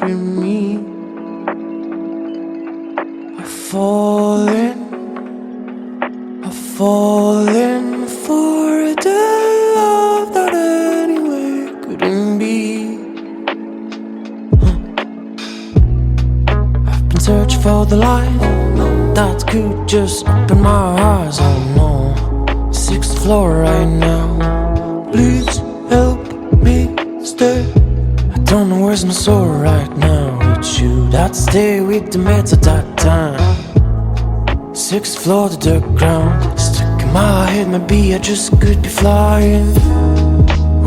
free me. I've fallen for the love that anyway couldn't be. I've been searching for the light that could just open my eyes. Oh no, 6th floor right now. Please help me stay. I don't know where's my soul right now. It's you that stay with the meds at that time. 6th floor to the ground. Stuck in my head, maybe I just could be flying.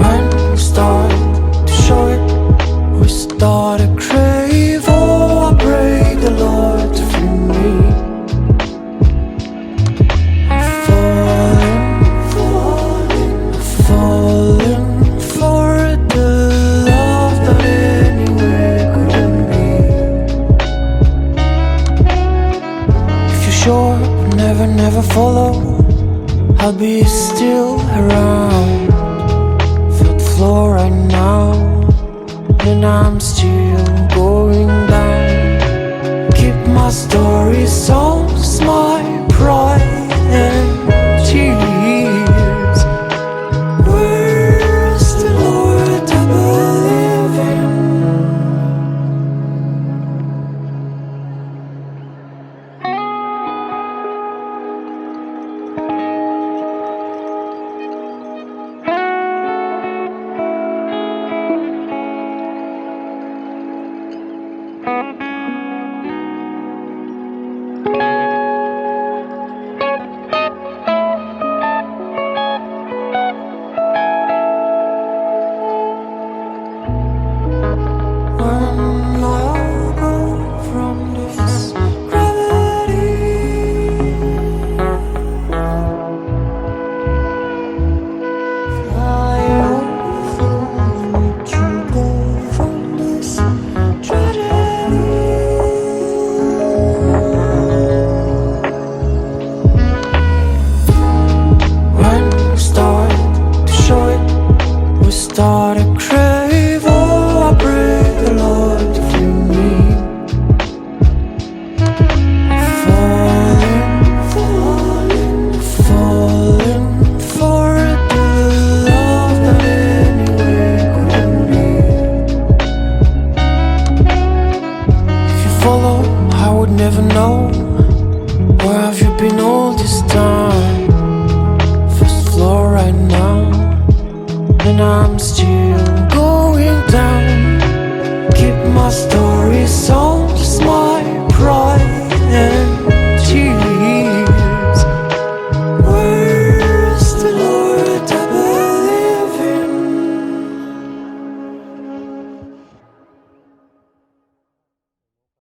When we start to show it, we start to crave. Oh, I pray the Lord to free me. Never follow, I'll be still around. 5th floor right now, and I'm still going down. Keep my story songs, my pride and tears. Where's the Lord I believe in? Start to crave, oh, I pray the Lord to free me. Falling for the love that anyway couldn't be. If you follow, I would never know. Where have you been all this time? 1st floor right now, and I'm still